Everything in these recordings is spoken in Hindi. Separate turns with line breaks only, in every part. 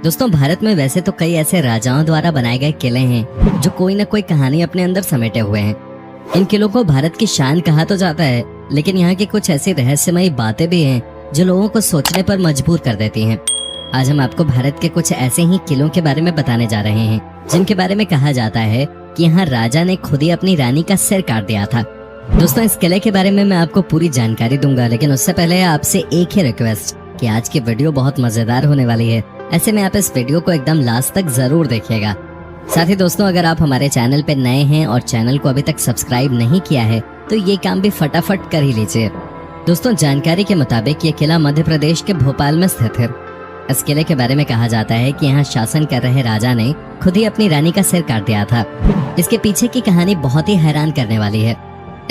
दोस्तों, भारत में वैसे तो कई ऐसे राजाओं द्वारा बनाए गए किले हैं जो कोई न कोई कहानी अपने अंदर समेटे हुए हैं। इन किलों को भारत की शान कहा तो जाता है, लेकिन यहाँ की कुछ ऐसी रहस्यमयी बातें भी हैं जो लोगों को सोचने पर मजबूर कर देती हैं। आज हम आपको भारत के कुछ ऐसे ही किलों के बारे में बताने जा रहे हैं जिनके बारे में कहा जाता है कि यहाँ राजा ने खुद ही अपनी रानी का सिर काट दिया था। दोस्तों, इस किले के बारे में मैं आपको पूरी जानकारी दूंगा, लेकिन उससे पहले आपसे एक ही रिक्वेस्ट कि आज की वीडियो बहुत मजेदार होने वाली है। ऐसे में आप इस वीडियो को एकदम लास्ट तक जरूर देखिएगा। साथ ही दोस्तों, अगर आप हमारे चैनल पे नए हैं और चैनल को अभी तक सब्सक्राइब नहीं किया है तो ये काम भी फटाफट कर ही लीजिए। दोस्तों, जानकारी के मुताबिक ये किला मध्य प्रदेश के भोपाल में स्थित है। इस किले के बारे में कहा जाता है कि यहाँ शासन कर रहे राजा ने खुद ही अपनी रानी का सिर काट दिया था। इसके पीछे की कहानी बहुत ही हैरान करने वाली है।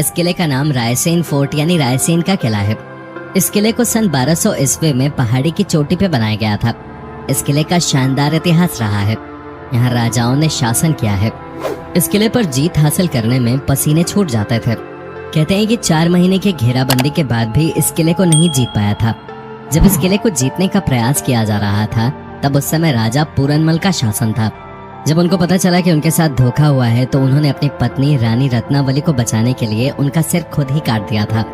इस किले का नाम रायसेन फोर्ट यानी रायसेन का किला है। इस किले को सन 1200 ईस्वी में पहाड़ी की चोटी पे बनाया गया था। इस किले का शानदार इतिहास रहा है। यहाँ राजाओं ने शासन किया है। इस किले पर जीत हासिल करने में पसीने छूट जाते थे। कहते हैं कि 4 महीने की घेराबंदी के बाद भी इस किले को नहीं जीत पाया था। जब इस किले को जीतने का प्रयास किया जा रहा था तब उस समय राजा पूरनमल का शासन था। जब उनको पता चला कि उनके साथ धोखा हुआ है तो उन्होंने अपनी पत्नी रानी रत्नावली को बचाने के लिए उनका सिर खुद ही काट दिया था।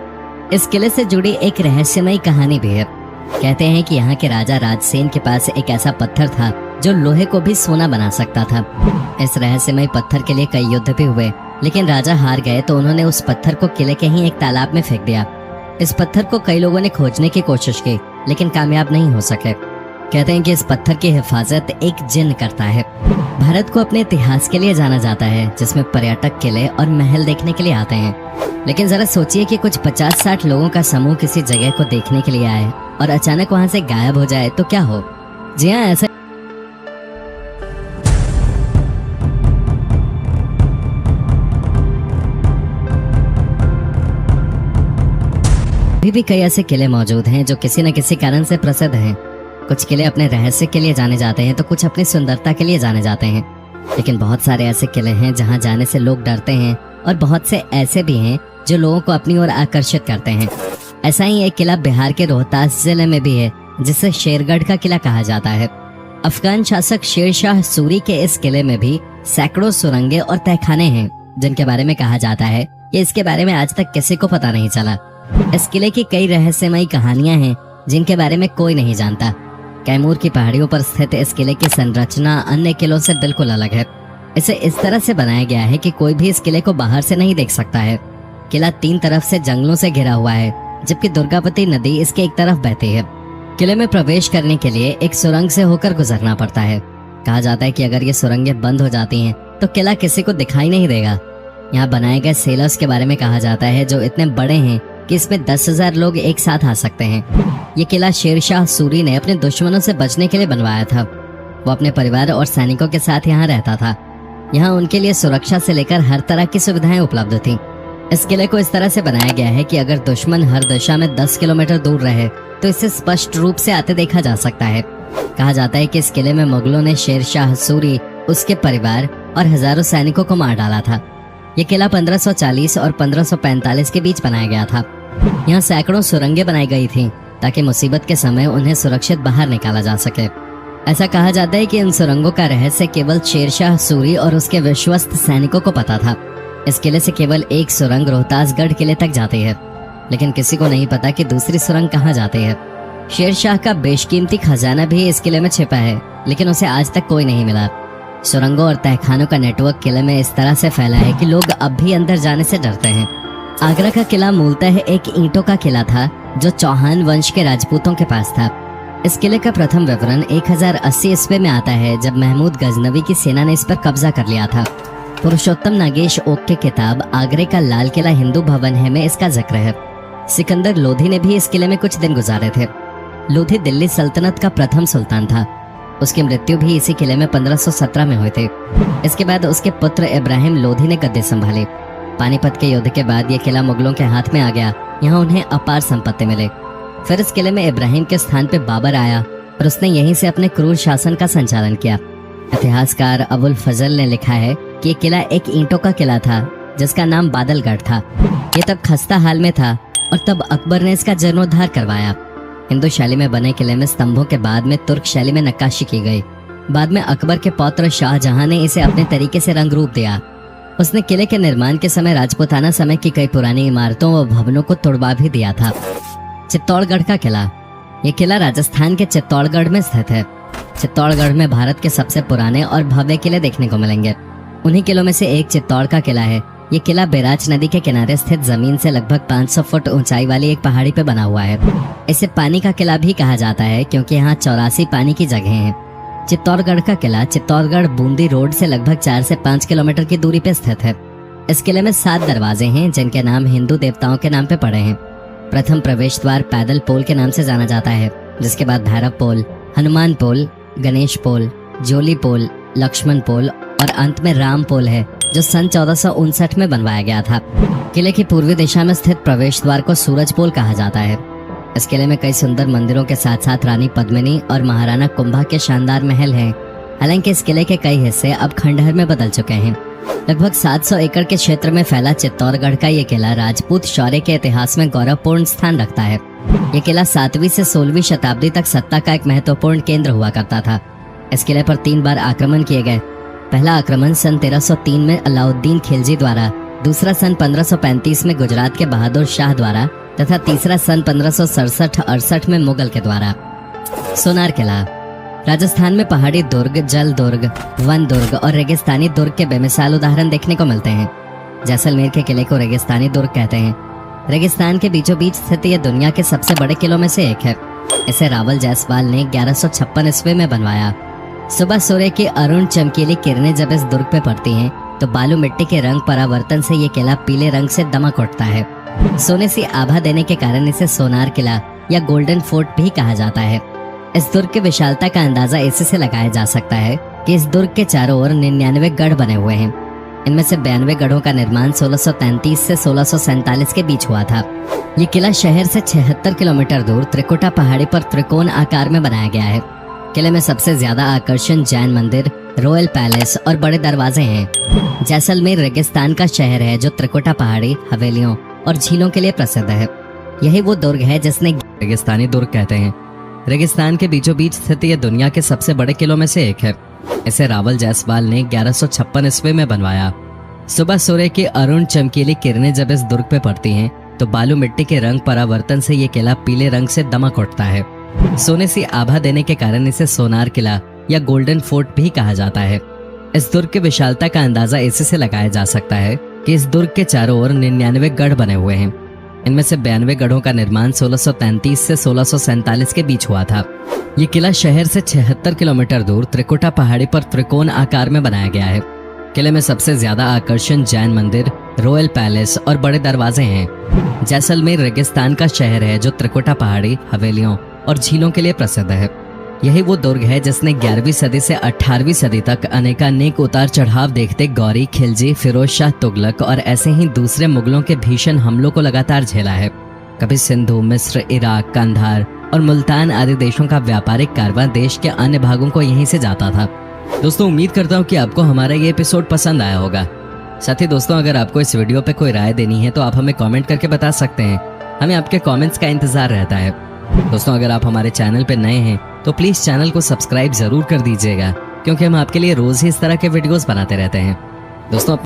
इस किले से जुड़ी एक रहस्यमयी कहानी भी है। कहते हैं कि यहाँ के राजा राजसेन के पास एक ऐसा पत्थर था जो लोहे को भी सोना बना सकता था। इस रहस्यमयी पत्थर के लिए कई युद्ध भी हुए, लेकिन राजा हार गए तो उन्होंने उस पत्थर को किले के ही एक तालाब में फेंक दिया। इस पत्थर को कई लोगों ने खोजने की कोशिश की, लेकिन कामयाब नहीं हो सके। कहते हैं कि इस पत्थर की हिफाजत एक जिन्न करता है। भारत को अपने इतिहास के लिए जाना जाता है, जिसमें पर्यटक किले और महल देखने के लिए आते हैं। लेकिन जरा सोचिए कि कुछ 50-60 लोगों का समूह किसी जगह को देखने के लिए आए और अचानक वहां से गायब हो जाए तो क्या हो। जी हाँ, ऐसा अभी भी कई ऐसे किले मौजूद हैं जो किसी न किसी कारण से प्रसिद्ध हैं। कुछ किले अपने रहस्य के लिए जाने जाते हैं तो कुछ अपनी सुंदरता के लिए जाने जाते हैं। लेकिन बहुत सारे ऐसे किले हैं जहां जाने से लोग डरते हैं और बहुत से ऐसे भी हैं जो लोगों को अपनी ओर आकर्षित करते हैं। ऐसा ही एक किला बिहार के रोहतास जिले में भी है, जिसे शेरगढ़ का किला कहा जाता है। अफगान शासक शेरशाह सूरी के इस किले में भी सैकड़ों सुरंगें और तहखाने हैं, जिनके बारे में कहा जाता है कि इसके बारे में आज तक किसी को पता नहीं चला। इस किले की कई रहस्यमयी कहानियां हैं जिनके बारे में कोई नहीं जानता। कैमूर की पहाड़ियों पर स्थित इस किले की संरचना अन्य किलों से बिल्कुल अलग है। इसे इस तरह से बनाया गया है कि कोई भी इस किले को बाहर से नहीं देख सकता है। किला 3 तरफ से जंगलों से घिरा हुआ है, जबकि दुर्गावती नदी इसके एक तरफ बहती है। किले में प्रवेश करने के लिए एक सुरंग से होकर गुजरना पड़ता है। कहा जाता है कि अगर ये सुरंगें बंद हो जाती हैं तो किला किसी को दिखाई नहीं देगा। यहाँ बनाए गए सेलर्स के बारे में कहा जाता है जो इतने बड़े हैं कि इसमें 10,000 लोग एक साथ आ सकते हैं। ये किला शेरशाह सूरी ने अपने दुश्मनों से बचने के लिए बनवाया था। वो अपने परिवार और सैनिकों के साथ यहाँ रहता था। यहाँ उनके लिए सुरक्षा से लेकर हर तरह की सुविधाएं उपलब्ध थीं। इस किले को इस तरह से बनाया गया है कि अगर दुश्मन हर दिशा में 10 किलोमीटर दूर रहे तो इसे स्पष्ट रूप से आते देखा जा सकता है। कहा जाता है कि इस किले में मुगलों ने शेरशाह सूरी, उसके परिवार और हजारों सैनिकों को मार डाला था। ये किला 1540 और 1545 के बीच बनाया गया था। यहाँ सैकड़ों सुरंगें बनाई गई थीं ताकि मुसीबत के समय उन्हें सुरक्षित बाहर निकाला जा सके। ऐसा कहा जाता है कि इन सुरंगों का रहस्य केवल शेरशाह सूरी और उसके विश्वस्त सैनिकों को पता था। इस किले से केवल एक सुरंग रोहतासगढ़ किले तक जाती है, लेकिन किसी को नहीं पता कि दूसरी सुरंग कहाँ जाती है। शेरशाह का बेशकीमती खजाना भी इस किले में छिपा है, लेकिन उसे आज तक कोई नहीं मिला। सुरंगों और तहखानों का नेटवर्क किले में इस तरह से फैला है कि लोग अब भी अंदर जाने से डरते हैं। आगरा का किला मूलतः एक ईंटों का किला था जो चौहान वंश के राजपूतों के पास था। इस किले का प्रथम विवरण 1080 ईस्वी में आता है, जब महमूद गजनवी की सेना ने इस पर कब्जा कर लिया था। पुरुषोत्तम नागेश ओक की किताब आगरे का लाल किला हिंदू भवन है में इसका जिक्र है। सिकंदर लोधी ने भी इस किले में कुछ दिन गुजारे थे। लोधी दिल्ली सल्तनत का प्रथम सुल्तान था। उसकी मृत्यु भी इसी किले में 1517 में हुई थी। इसके बाद उसके पुत्र इब्राहिम लोधी ने गद्दी संभाली। पानीपत के युद्ध के बाद यह किला मुगलों के हाथ में आ गया। यहाँ उन्हें अपार संपत्ति मिली। फिर इस किले में इब्राहिम के स्थान पे बाबर आया और उसने यहीं से अपने क्रूर शासन का संचालन किया। इतिहासकार अबुल फजल ने लिखा है कि यह किला एक ईंटों का किला था जिसका नाम बादलगढ़ था। ये तब खस्ता हाल में था और तब अकबर ने इसका जीर्णोद्धार करवाया। हिंदू शैली में बने किले में स्तंभों के बाद में तुर्क शैली में नक्काशी की गई। बाद में अकबर के पौत्र शाहजहां ने इसे अपने तरीके से रंग रूप दिया। उसने किले के निर्माण के समय राजपूताना समय की कई पुरानी इमारतों व भवनों को तोड़वा भी दिया था। चित्तौड़गढ़ का किला। ये किला राजस्थान के चित्तौड़गढ़ में स्थित है। चित्तौड़गढ़ में भारत के सबसे पुराने और भव्य किले देखने को मिलेंगे। उन्हीं किलों में से एक चित्तौड़ का किला है। ये किला बैराज नदी के किनारे स्थित जमीन से लगभग 500 फुट ऊंचाई वाली एक पहाड़ी पे बना हुआ है। इसे पानी का किला भी कहा जाता है क्योंकि यहाँ 84 पानी की जगह हैं। चित्तौड़गढ़ का किला चित्तौड़गढ़ बूंदी रोड से लगभग 4 से 5 किलोमीटर की दूरी पे स्थित है। इस किले में 7 दरवाजे हैं जिनके नाम हिंदू देवताओं के नाम पे पड़े हैं। प्रथम प्रवेश द्वार पैदल पोल के नाम से जाना जाता है, जिसके बाद भैरव पोल, हनुमान पोल, गणेश पोल, जोली पोल, लक्ष्मण पोल और अंत में राम पोल है, जो सन 1459 में बनवाया गया था। किले की पूर्वी दिशा में स्थित प्रवेश द्वार को सूरज पोल कहा जाता है। इस किले में कई सुंदर मंदिरों के साथ साथ रानी पद्मिनी और महाराणा कुंभा के शानदार महल हैं। हालांकि इस किले के कई हिस्से अब खंडहर में बदल चुके हैं। लगभग 700 एकड़ के क्षेत्र में फैला चित्तौड़गढ़ का ये किला राजपूत शौर्य के इतिहास में गौरवपूर्ण स्थान रखता है। ये किला 7वीं से 16वीं शताब्दी तक सत्ता का एक महत्वपूर्ण केंद्र हुआ करता था। इस किले पर 3 बार आक्रमण किए गए। पहला आक्रमण सन 1303 में अलाउद्दीन खिलजी द्वारा, दूसरा सन 1535 में गुजरात के बहादुर शाह द्वारा तथा तीसरा सन 1567-68 में मुगल के द्वारा। सोनार किला। राजस्थान में पहाड़ी दुर्ग, जल दुर्ग, वन दुर्ग और रेगिस्तानी दुर्ग के बेमिसाल उदाहरण देखने को मिलते हैं। जैसलमेर के किले को रेगिस्तानी दुर्ग कहते हैं। रेगिस्तान के बीचों बीच स्थित यह दुनिया के सबसे बड़े किलों में से एक है। इसे रावल जायसवाल ने 1156 ईस्वी में बनवाया। सुबह सूर्य की अरुण चमकीली किरणें जब इस दुर्ग पे पड़ती हैं तो बालू मिट्टी के रंग परावर्तन से ये किला पीले रंग से दमक उठता है। सोने सी आभा देने के कारण इसे सोनार किला या गोल्डन फोर्ट भी कहा जाता है। इस दुर्ग की विशालता का अंदाजा इसी से लगाया जा सकता है कि इस दुर्ग के चारों ओर 99 गढ़ बने हुए हैं। इनमें से 92 गढ़ों का निर्माण 1633 से 1647 के बीच हुआ था। ये किला शहर से 76 किलोमीटर दूर त्रिकुटा पहाड़ी पर त्रिकोण आकार में बनाया गया है। किले में सबसे ज्यादा आकर्षण जैन मंदिर, रॉयल पैलेस और बड़े दरवाजे हैं। जैसलमेर रेगिस्तान का शहर है जो त्रिकुटा पहाड़ी, हवेलियों और झीलों के लिए प्रसिद्ध है। यही वो दुर्ग है जिसने रेगिस्तानी दुर्ग कहते हैं। रेगिस्तान के बीचों बीच स्थित यह दुनिया के सबसे बड़े किलों में से एक है। इसे रावल जायसवाल ने 1156 ईस्वी में बनवाया। सुबह सूर्य की अरुण चमकीली किरणें जब इस दुर्ग पे पड़ती हैं तो बालू मिट्टी के रंग परावर्तन से ये किला पीले रंग से दमक उठता है। सोने सी आभा देने के कारण इसे सोनार किला या गोल्डन फोर्ट भी कहा जाता है। इस दुर्ग की विशालता का अंदाजा इसी से लगाया जा सकता है कि इस दुर्ग के चारों ओर 99 गढ़ बने हुए हैं। इनमें से 92 गढ़ों का निर्माण 1633 से 1647 के बीच हुआ था। ये किला शहर से 76 किलोमीटर दूर त्रिकुटा पहाड़ी पर त्रिकोण आकार में बनाया गया है। किले में सबसे ज्यादा आकर्षण जैन मंदिर, रॉयल पैलेस और बड़े दरवाजे हैं। जैसलमेर रेगिस्तान का शहर है जो त्रिकुटा पहाड़ी, हवेलियों और झीलों के लिए प्रसिद्ध है। यही वो दुर्ग है जिसने 11वीं सदी से 18वीं सदी तक अनेकानेक उतार चढ़ाव देखते गौरी, खिलजी, फिरोज शाह तुगलक और ऐसे ही दूसरे मुगलों के भीषण हमलों को लगातार झेला है। कभी सिंधु, मिस्र, इराक, कंधार और मुल्तान आदि देशों का व्यापारिक कारवां देश के अन्य भागों को यहीं से जाता था। दोस्तों, उम्मीद करता हूँ कि आपको हमारा ये एपिसोड पसंद आया होगा। साथ ही दोस्तों, अगर आपको इस वीडियो पे कोई राय देनी है तो आप हमें कमेंट करके बता सकते हैं। हमें आपके कमेंट्स का इंतजार रहता है। दोस्तों, अगर आप हमारे चैनल पे नए हैं तो प्लीज चैनल को सब्सक्राइब जरूर कर दीजिएगा, क्योंकि हम आपके लिए रोज ही इस तरह के वीडियोस बनाते रहते हैं। दोस्तों,